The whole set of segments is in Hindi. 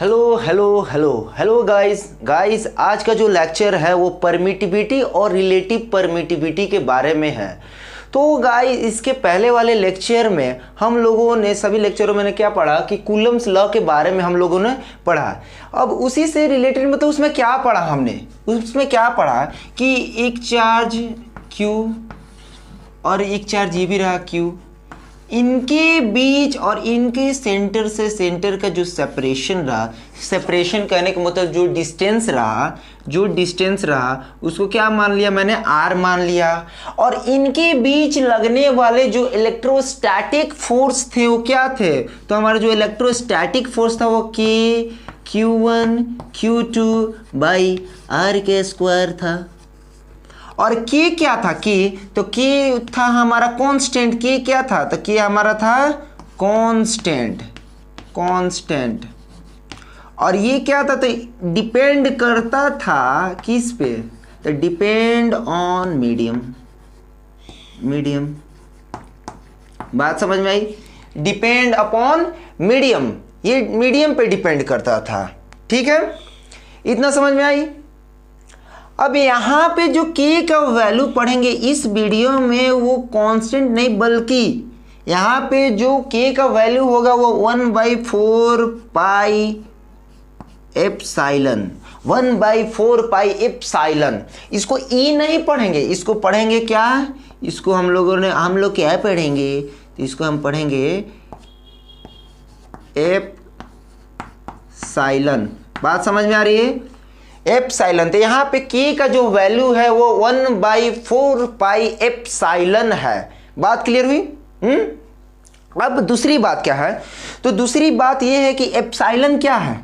Hello hello hello hello guys आज का जो लेक्चर है वो परमिटिविटी और रिलेटिव परमिटिविटी के बारे में है। तो गाइस इसके पहले वाले लेक्चर में हम लोगों ने सभी लेक्चरों में क्या पढ़ा कि कूलम्स लॉ के बारे में हम लोगों ने पढ़ा। अब उसी से रिलेटेड मतलब उसमें क्या पढ़ा हमने, उसमें क्या पढ़ा कि एक चार्ज Q और एक चार्ज ये भी रहा Q, इनके बीच और इनके सेंटर से सेंटर का जो सेपरेशन रहा, सेपरेशन कहने का मतलब जो डिस्टेंस रहा उसको क्या मान लिया मैंने, R मान लिया। और इनके बीच लगने वाले जो इलेक्ट्रोस्टैटिक फोर्स थे वो क्या थे, तो हमारा जो इलेक्ट्रोस्टैटिक फोर्स था वो Q1 Q2 बाई R के स्क्वायर था। और K क्या था, तो K था हमारा कांस्टेंट। K क्या था, तो K हमारा था कांस्टेंट। और ये क्या था, तो डिपेंड करता था किस पे, तो डिपेंड ऑन मीडियम। बात समझ में आई, डिपेंड अपॉन मीडियम, ये मीडियम पे डिपेंड करता था। ठीक है, इतना समझ में आई। अब यहाँ पे जो K का वैल्यू पढ़ेंगे इस वीडियो में वो कांस्टेंट नहीं, बल्कि यहाँ पे जो K का वैल्यू होगा वो 1/4 पाई एप्सिलॉन, 1/4 पाई एप्सिलॉन। इसको E नहीं पढ़ेंगे, इसको पढ़ेंगे क्या, इसको हम लोग क्या पढ़ेंगे, तो इसको हम पढ़ेंगे एप्सिलॉन। बात समझ में आ रही है, एप्सिलॉन। तो यहाँ पे K का जो वैल्यू है वो 1/4 पाई एप्सिलॉन है। बात क्लियर हुई? अब दूसरी बात क्या है, तो दूसरी बात ये है कि एप्सिलॉन क्या है,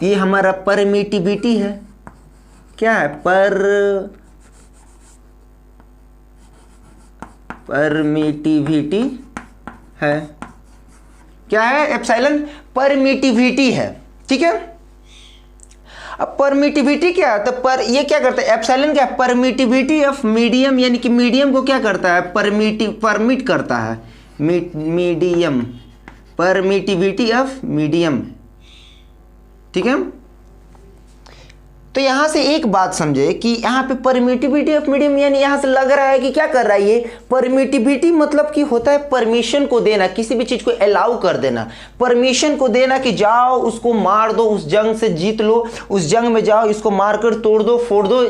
ये हमारा परमिटिविटी है। क्या है, परमिटिविटी है। क्या है एप्सिलॉन, परमिटिविटी है। ठीक है, अब परमिटिविटी क्या है, तो ये क्या करता है, एप्सिलॉन क्या है, परमिटिविटी ऑफ मीडियम, यानी कि मीडियम को क्या करता है, परमिट करता है, मीडियम, परमिटिविटी ऑफ मीडियम। ठीक है, तो यहां से एक बात समझे कि यहाँ पे परमिटिविटी ऑफ मीडियम, यानी यहां से लग रहा है कि क्या कर रहा है ये परमिटिविटी, मतलब कि होता है परमिशन को देना, किसी भी चीज को अलाउ कर देना, परमिशन को देना कि जाओ उसको मार दो, उस जंग से जीत लो, उस जंग में जाओ, इसको मारकर तोड़ दो, फोड़ दो,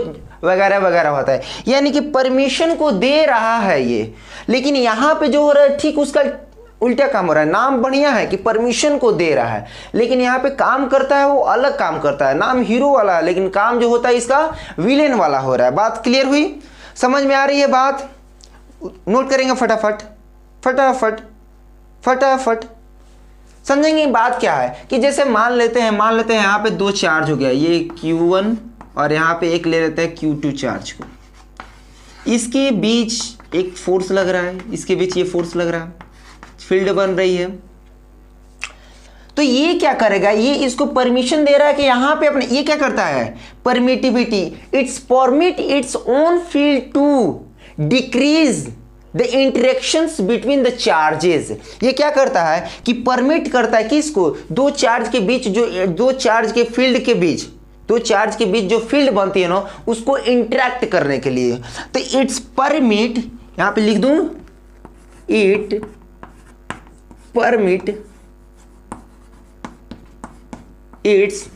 वगैरह वगैरह होता है, यानी कि परमिशन को दे रहा है ये। लेकिन यहां पे जो हो रहा है ठीक उसका उल्टा काम हो रहा है। नाम बढ़िया है कि परमिशन को दे रहा है, लेकिन यहाँ पे काम करता है वो अलग काम करता है। नाम हीरो वाला है, लेकिन काम जो होता है इसका विलेन वाला हो रहा है। बात क्लियर हुई, समझ में आ रही है बात, नोट करेंगे फटाफट फटाफट फटाफट समझेंगे बात क्या है। कि जैसे मान लेते हैं यहाँ पे दो चार्ज हो गया, ये Q1 और यहाँ पे एक ले लेते हैं Q2 चार्ज को, इसके बीच एक फोर्स लग रहा है, इसके बीच ये फोर्स लग रहा है, फील्ड बन रही है। तो ये क्या करेगा, ये इसको परमिशन दे रहा है कि यहां पे अपने, ये क्या करता है, permittivity, it's permit its own field to decrease the interactions between the charges. ये क्या करता है कि परमिट करता है किसको, दो चार्ज के बीच, जो दो चार्ज के फील्ड के बीच, दो चार्ज के बीच जो फील्ड बनती है ना उसको इंटरेक्ट करने के लिए। तो इट्स परमिट, यहां पे लिख दूं, it permit its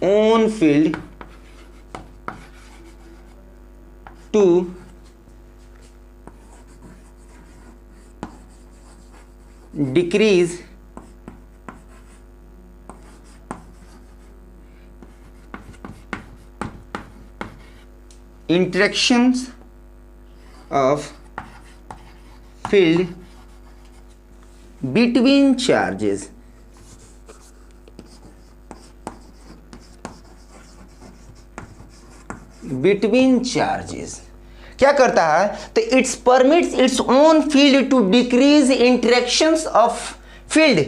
own field to decrease interactions of field between charges। क्या करता है, तो it's permits its own field to decrease interactions of field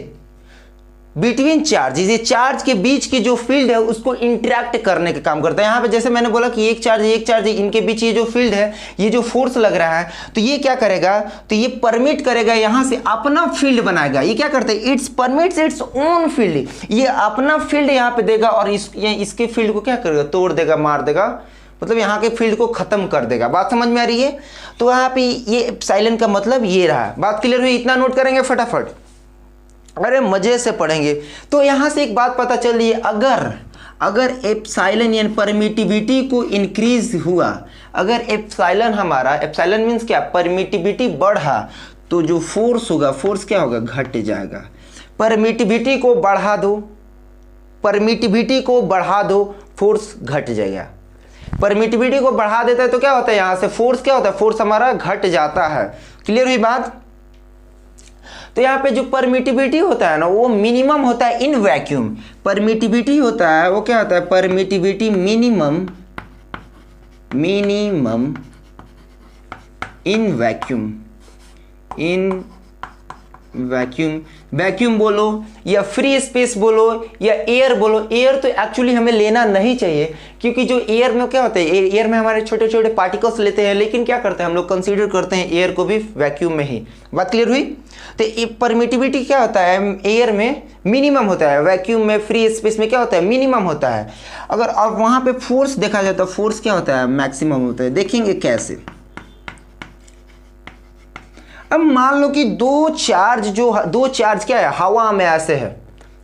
between charges, ये चार्ज के बीच की जो फील्ड है उसको इंटरेक्ट करने का काम करता है। यहाँ पे जैसे मैंने बोला कि एक चार्ज इनके बीच ये जो फील्ड है, ये जो फोर्स लग रहा है, तो ये क्या करेगा, तो ये परमिट करेगा, यहाँ से अपना फील्ड बनाएगा। ये क्या करता है, it's permits its own field, ये अपना फील्ड यहाँ पे देगा और इसके फील्ड को क्या करेगा, तोड़ देगा, मार देगा, मतलब यहाँ के फील्ड को खत्म कर देगा। बात समझ में आ रही है। तो यहाँ पे ये एप्सिलॉन का मतलब ये रहा। बात क्लियर हुई, इतना नोट करेंगे फटाफट, अरे मजे से पढ़ेंगे। तो यहाँ से एक बात पता चल रही है, अगर एप्सिलॉन यानी परमिटिविटी को इंक्रीज हुआ, अगर एप्सिलॉन हमारा, एप्सिलॉन मीन्स क्या, परमिटिविटी बढ़ा, तो जो फोर्स होगा, फोर्स क्या होगा, घट जाएगा। परमिटिविटी को बढ़ा दो, परमिटिविटी को बढ़ा दो, फोर्स घट जाएगा। परमिटिविटी को बढ़ा देता है तो क्या होता है, यहां से फोर्स क्या होता है, फोर्स हमारा घट जाता है। क्लियर हुई बात। तो यहाँ पे जो परमिटिविटी होता है ना, वो मिनिमम होता है इन वैक्यूम। परमिटिविटी होता है वो क्या होता है, permittivity minimum in vacuum, in vacuum, vacuum बोलो या फ्री स्पेस बोलो या एयर बोलो। एयर तो एक्चुअली हमें लेना नहीं चाहिए, क्योंकि जो एयर में क्या होता है, एयर में हमारे छोटे छोटे पार्टिकल्स लेते हैं, लेकिन क्या करते हैं हम लोग, कंसीडर करते हैं एयर को भी वैक्यूम में ही। बात क्लियर हुई। तो परमिटिविटी क्या होता है, एयर में मिनिमम होता है, वैक्यूम में, फ्री स्पेस में क्या होता है, मिनिमम होता है। अगर अब वहां पे फोर्स देखा जाए तो फोर्स क्या होता है, मैक्सिमम होता है। देखेंगे कैसे। अब मान लो कि दो चार्ज क्या है, हवा में ऐसे है,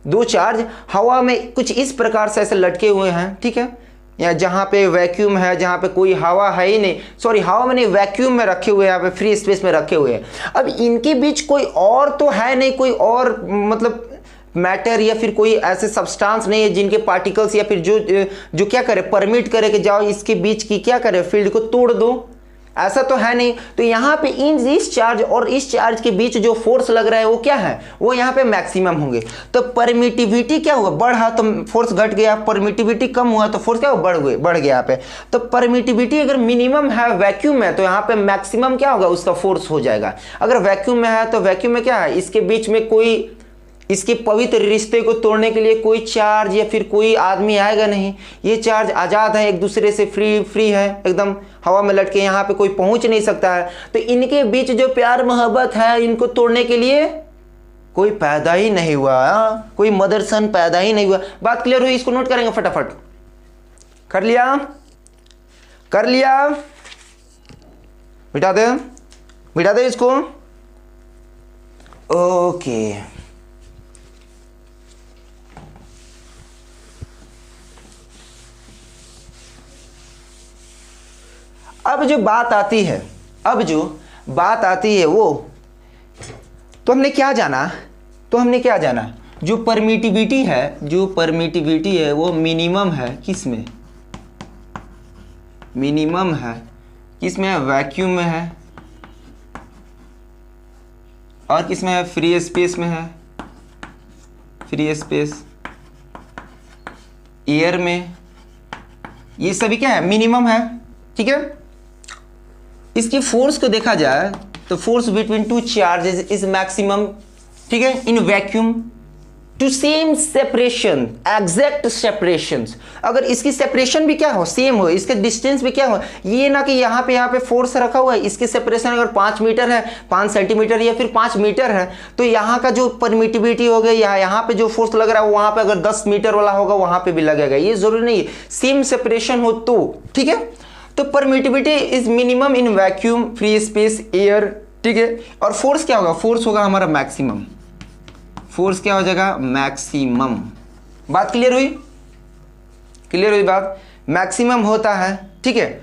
दो चार्ज हवा में कुछ इस प्रकार से ऐसे लटके हुए हैं, ठीक है, या जहां पे वैक्यूम है, जहां पे कोई हवा है ही नहीं, सॉरी हवा में नहीं, वैक्यूम में रखे हुए हैं, यहाँ पे फ्री स्पेस में रखे हुए हैं। अब इनके बीच कोई और तो है नहीं, कोई और मतलब मैटर या फिर कोई ऐसे सब्सटेंस नहीं है जिनके पार्टिकल्स या फिर जो क्या करे, परमिट करे कि जाओ इसके बीच की क्या करे, फील्ड को तोड़ दो, ऐसा तो है नहीं। तो यहाँ पे इस चार्ज और इस चार्ज के बीच जो फोर्स लग रहा है वो क्या है, वो यहाँ पे मैक्सिमम होंगे। तो परमिटिविटी क्या हुआ, बढ़ा तो फोर्स घट गया, परमिटिविटी कम हुआ तो फोर्स क्या हुआ, बढ़ गया यहाँ पे। तो परमिटिविटी अगर मिनिमम है वैक्यूम में, तो यहाँ पे मैक्सिमम क्या होगा, उसका फोर्स हो जाएगा। अगर वैक्यूम में है तो वैक्यूम में क्या है, इसके बीच में कोई, इसके पवित्र रिश्ते को तोड़ने के लिए कोई चार्ज या फिर कोई आदमी आएगा नहीं। ये चार्ज आज़ाद है, एक दूसरे से फ्री है, एकदम हवा में लटके, यहाँ पे कोई पहुंच नहीं सकता है। तो इनके बीच जो प्यार मोहब्बत है, इनको तोड़ने के लिए कोई पैदा ही नहीं हुआ, कोई मदर सन पैदा ही नहीं हुआ। बात क्लियर हुई, इसको नोट करेंगे फटाफट। कर लिया, मिटा दे इसको। ओके, अब जो बात आती है वो, तो हमने क्या जाना, जो परमिटिविटी है वो मिनिमम है, किसमें, मिनिमम है किसमें, वैक्यूम में है, और किसमें है, फ्री स्पेस में है, फ्री स्पेस, एयर में, ये सभी क्या है, मिनिमम है, ठीक है। इसकी फोर्स को देखा जाए तो force between two charges is maximum, ठीक है, in vacuum to same separation, exact separation. अगर इसकी सेपरेशन भी क्या हो, सेम हो, इसके डिस्टेंस भी क्या हो, ये ना कि यहाँ पे फोर्स रखा हुआ है, इसकी सेपरेशन अगर 5 मीटर है, 5 सेंटीमीटर या फिर 5 मीटर है, तो यहाँ का जो परमिटिविटी हो गई, यहाँ पे जो फोर्स लग रहा है वहाँ पे अगर 10 मीटर वाला होगा वहाँ पे भी लगेगा। ये जरूरी नहीं है सेम सेपरेशन हो तो, ठीक है। तो permittivity is minimum in vacuum, free space, air, ठीक है। और फोर्स क्या होगा, फोर्स होगा हमारा मैक्सिमम, फोर्स क्या हो जाएगा, मैक्सिमम। बात क्लियर हुई बात, मैक्सिमम होता है, ठीक है।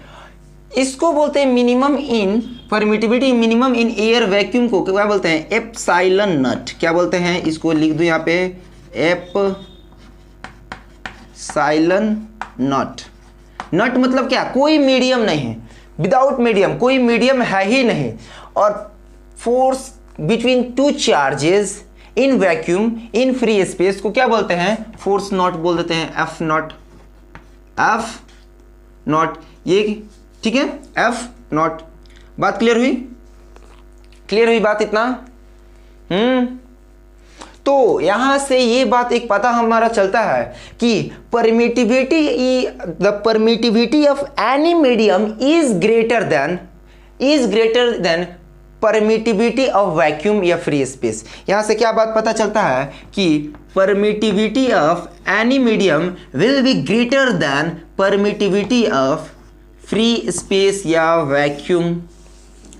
इसको बोलते हैं minimum in permittivity, minimum in air vacuum को क्या बोलते हैं, एप्सिलॉन नॉट। क्या बोलते हैं, इसको लिख दो यहाँ पे, एप्सिलॉन नॉट। नॉट मतलब क्या, कोई मीडियम नहीं है, विदाउट मीडियम, कोई मीडियम है ही नहीं। और force between two charges in vacuum in free space को क्या बोलते हैं, फोर्स नॉट बोल देते हैं, एफ नॉट, ये ठीक है, एफ नॉट। बात क्लियर हुई बात इतना। तो यहाँ से ये बात एक पता हमारा चलता है कि the permittivity of any medium is greater then permittivity of vacuum या फ्री स्पेस। यहाँ से क्या बात पता चलता है कि permittivity of any medium will be greater than permittivity of free space या वैक्यूम।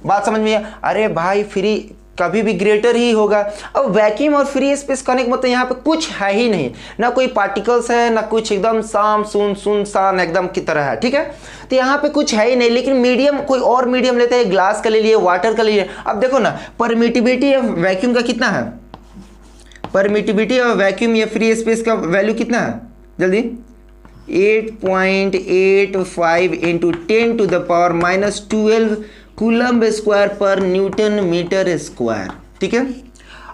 बात समझ में? अरे भाई फ्री कभी भी ग्रेटर ही होगा। अब वैक्यूम और फ्री स्पेस कहने का मतलब यहाँ पे कुछ है ही नहीं, ना कोई पार्टिकल्स है ना कुछ, एकदम सुनसान एकदम की तरह है, ठीक है। तो यहाँ पे कुछ है ही नहीं, लेकिन मीडियम कोई और मीडियम लेते हैं, ग्लास का ले लिए, वाटर का ले लिए। अब देखो ना परमिटिविटी ऑफ वैक्यूम का कितना है, परमिटिविटी ऑफ वैक्यूम या फ्री स्पेस का वैल्यू कितना है जल्दी, 8.85 इंटू 10⁻⁻12 कूलम्ब स्क्वायर पर न्यूटन मीटर स्क्वायर, ठीक है।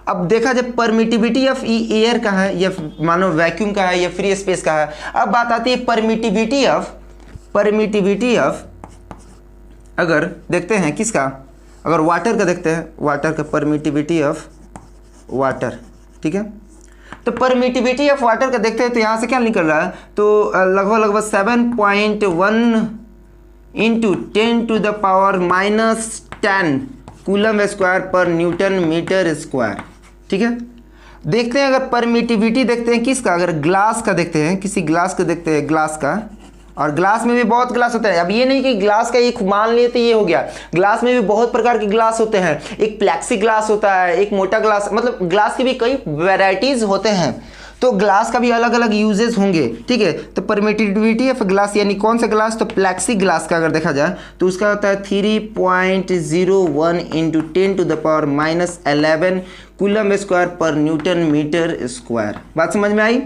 अब देखा जब परमिटिविटी ऑफ एयर का है या मानो वैक्यूम का है या फ्री स्पेस का है, अब बात आती है परमिटिविटी ऑफ अगर देखते हैं किसका, अगर वाटर का देखते हैं, वाटर का परमिटिविटी ऑफ वाटर, ठीक है। तो परमिटिविटी ऑफ वाटर का देखते हैं तो यहाँ से क्या निकल रहा है, तो लगभग 7.1 इंटू 10⁻⁻10 कूलम स्क्वायर पर न्यूटन मीटर स्क्वायर, ठीक है। देखते हैं अगर परमिटिविटी देखते हैं किसका, अगर ग्लास का देखते हैं, किसी ग्लास का देखते हैं, ग्लास का, और ग्लास में भी बहुत ग्लास होता है। अब ये नहीं कि ग्लास का एक मान लिए तो ये हो गया, ग्लास में भी बहुत प्रकार के ग्लास होते हैं, एक प्लेक्सी ग्लास होता है, एक मोटा ग्लास, मतलब ग्लास के भी कई वैरायटीज होते हैं, तो ग्लास का भी अलग अलग यूजेस होंगे, ठीक है। तो परमिटिविटी ऑफ ग्लास यानी कौन सा ग्लास, तो प्लेक्सी ग्लास का अगर देखा जाए तो उसका होता है 3.01 इंटू 10⁻⁻11 कूलम स्क्वायर पर न्यूटन मीटर स्क्वायर। बात समझ में आई?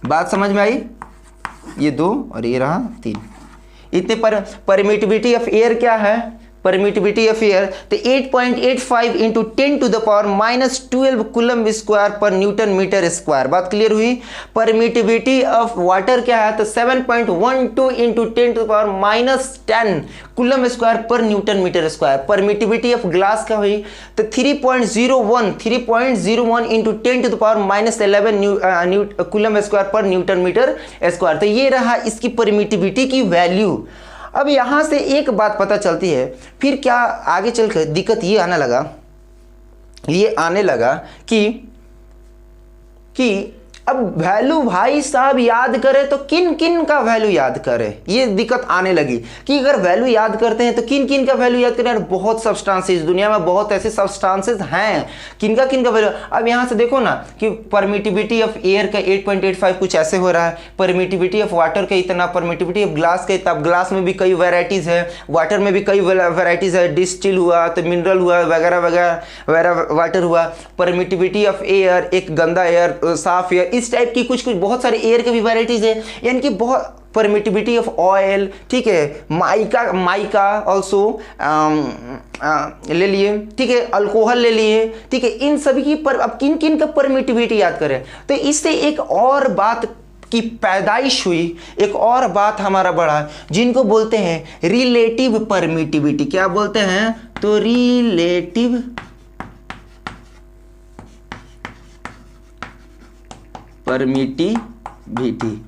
बात समझ में आई? ये 2 और ये रहा 3। इतने परमिटिविटी ऑफ एयर क्या है, परमिटिविटी ऑफ एयर तो 8.85 इंटू 10⁻⁻12 कूलम स्क्वायर पर न्यूटन मीटर स्क्वायर। बात क्लियर हुई? परमिटिविटी ऑफ वाटर क्या है, तो 7.12 इंटू 10⁻10 कूलम स्क्वायर पर newton metre square. Permittivity of glass का हुई तो 3.01 इंटू 10⁻11 कूलम स्क्वायर पर न्यूटन मीटर स्क्वायर। तो ये रहा इसकी परमिटिविटी की वैल्यू। अब यहाँ से एक बात पता चलती है, फिर क्या आगे चलकर दिक्कत ये आने लगा कि अब वैल्यू भाई साहब याद करें तो किन किन का वैल्यू याद करें, ये दिक्कत आने लगी कि अगर वैल्यू याद करते हैं तो किन किन का वैल्यू याद करें। बहुत सब्सटेंसेस दुनिया में, बहुत ऐसे सब्सटेंसेस हैं, किन का वैल्यू। अब यहाँ से देखो ना कि परमिटिविटी ऑफ एयर का 8.85 कुछ ऐसे हो रहा है, परमिटिविटी ऑफ वाटर का इतना, परमिटिविटी ऑफ ग्लास का इतना। ग्लास में भी कई वेराइटीज़ है, वाटर में भी कई वेराइटीज़ है, डिस्टिल हुआ तो मिनरल हुआ वगैरह वगैरह वाटर हुआ। परमिटिविटी ऑफ एयर एक गंदा एयर, साफ एयर, इस टाइप की कुछ बहुत सारे एयर के भी वैराइटीज है, यानी कि बहुत। परमिटिविटी ऑफ ऑयल, ठीक है, माइका ऑल्सो ले लिए, ठीक है, अल्कोहल ले लिए, ठीक है। इन सभी की अब किन किन का परमिटिविटी याद करें, तो इससे एक और बात की पैदाइश हुई, एक और बात हमारा बढ़ा, जिनको बोलते हैं रिलेटिव परमिटिविटी। क्या बोलते हैं, तो रिलेटिव परमिटिविटी।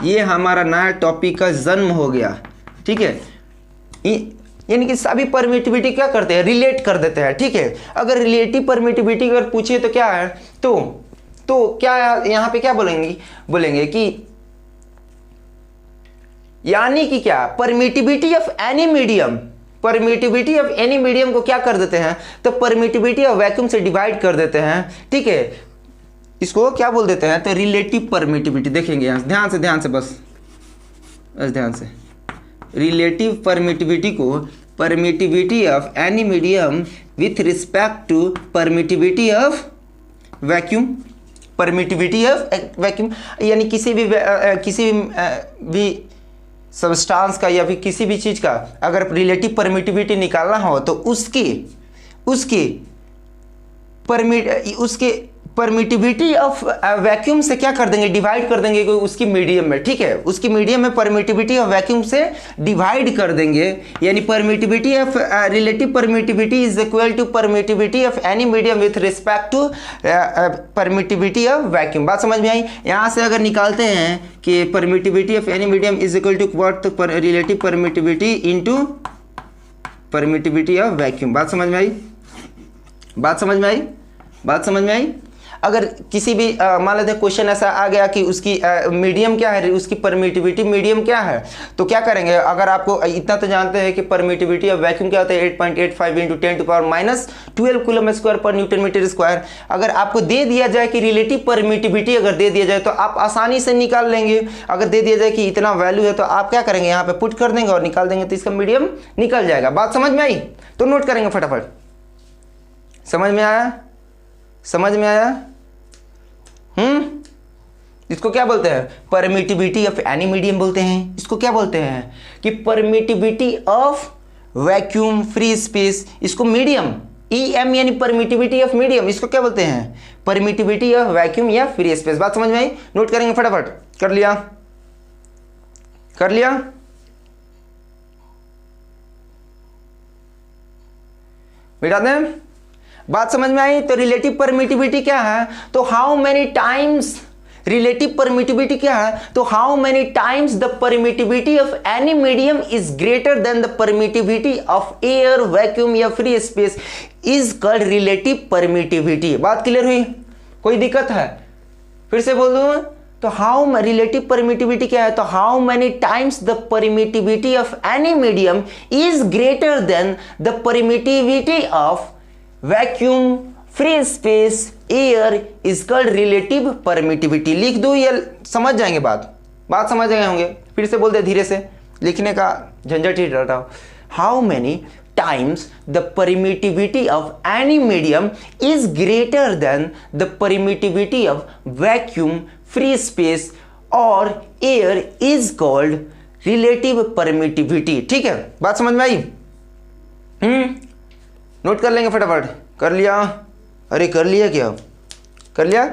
ये हमारा नया टॉपिक का जन्म हो गया, ठीक है। यानी कि सभी परमिटिविटी क्या करते हैं, रिलेट कर देते हैं, ठीक है। अगर रिलेटिव परमिटिविटी अगर पूछिए तो क्या है, तो क्या यहां पे क्या बोलेंगे कि यानी कि क्या, permittivity of any medium, permittivity of any medium को क्या कर देते हैं, तो परमिटिविटी ऑफ वैक्यूम से डिवाइड कर देते हैं, ठीक है। इसको क्या बोल देते हैं, तो रिलेटिव परमिटिविटी। देखेंगे यहाँ ध्यान से बस ध्यान से, रिलेटिव परमिटिविटी को permittivity of any medium with respect to permittivity of vacuum, permittivity of vacuum, यानी किसी भी सब्सटेंस का या फिर किसी भी चीज़ का अगर रिलेटिव परमिटिविटी निकालना हो तो उसके परमिटिविटी ऑफ वैक्यूम से क्या कर देंगे, डिवाइड कर देंगे उसकी मीडियम में, ठीक है, उसकी मीडियम में परमिटिविटी ऑफ वैक्यूम से डिवाइड कर देंगे, यानी permittivity of relative permittivity is equal to permittivity of any medium with respect to permittivity of vacuum. बात समझ में आई? यहाँ से अगर निकालते हैं कि permittivity of any medium is equal to what, relative permittivity into permittivity of vacuum. बात समझ में आई? बात समझ में आई? बात समझ में आई? अगर किसी भी मान लेते हैं क्वेश्चन ऐसा आ गया कि उसकी मीडियम क्या है, उसकी परमिटिविटी मीडियम क्या है, तो क्या करेंगे, अगर आपको इतना तो जानते हैं कि परमिटिविटी ऑफ वैक्यूम क्या होता है 8.85 इंटू 10⁻⁻12 कूलम स्क्वायर पर न्यूटन मीटर स्क्वायर। अगर आपको दे दिया जाए कि रिलेटिव परमिटिविटी अगर दे दिया जाए तो आप आसानी से निकाल लेंगे। अगर दे दिया जाए कि इतना वैल्यू है तो आप क्या करेंगे, यहाँ पे पुट कर देंगे और निकाल देंगे, तो इसका मीडियम निकल जाएगा। बात समझ में आई? तो नोट करेंगे फटाफट। समझ में आया? समझ में आया? इसको क्या बोलते हैं, परमिटिविटी ऑफ एनी मीडियम बोलते हैं। इसको क्या बोलते हैं कि permittivity of vacuum free space, इसको मीडियम EM यानी परमिटिविटी ऑफ मीडियम, इसको क्या बोलते हैं, परमिटिविटी ऑफ वैक्यूम या फ्री स्पेस। बात समझ में आई? नोट करेंगे फटाफट। कर लिया? कर लिया? बेटा दें, बात समझ में आई? तो रिलेटिव परमिटिविटी क्या है, तो how many times, relative permittivity क्या है, तो how many times the permittivity of any medium is greater than the permittivity of air, vacuum या free space is called relative permittivity. बात क्लियर हुई? कोई दिक्कत है? फिर से बोल दूं, तो हाउ रिलेटिव परमिटिविटी क्या है, तो how many times the permittivity of any medium is greater than the permittivity of vacuum, free space, air is called relative permittivity. लिख दो, ये समझ जाएंगे बात समझ गए होंगे। फिर से बोल दे धीरे से, लिखने का झंझट ही डरता हो। How many times the permittivity of any medium is greater than the permittivity of vacuum, free space और air is called relative permittivity. ठीक है, बात समझ में आई? नोट कर लेंगे फटाफट। कर लिया? अरे कर लिया क्या? कर लिया?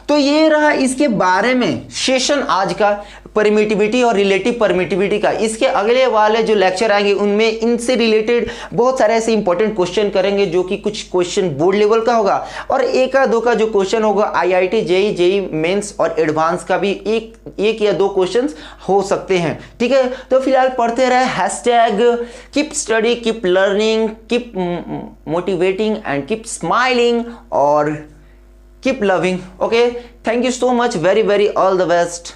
तो ये रहा इसके बारे में सेशन आज का, परमिटिविटी और रिलेटिव परमिटिविटी का। इसके अगले वाले जो लेक्चर आएंगे उनमें इनसे रिलेटेड बहुत सारे ऐसे इंपॉर्टेंट क्वेश्चन करेंगे, जो कि कुछ क्वेश्चन बोर्ड लेवल का होगा और एक या दो का जो क्वेश्चन होगा IIT, JEE मेंस और एडवांस का भी एक या दो क्वेश्चंस हो सकते हैं। ठीक है, तो फिलहाल पढ़ते रहे। Hashtag keep study, keep learning, keep motivating and keep smiling और keep loving. Okay, thank you so much, very all the best.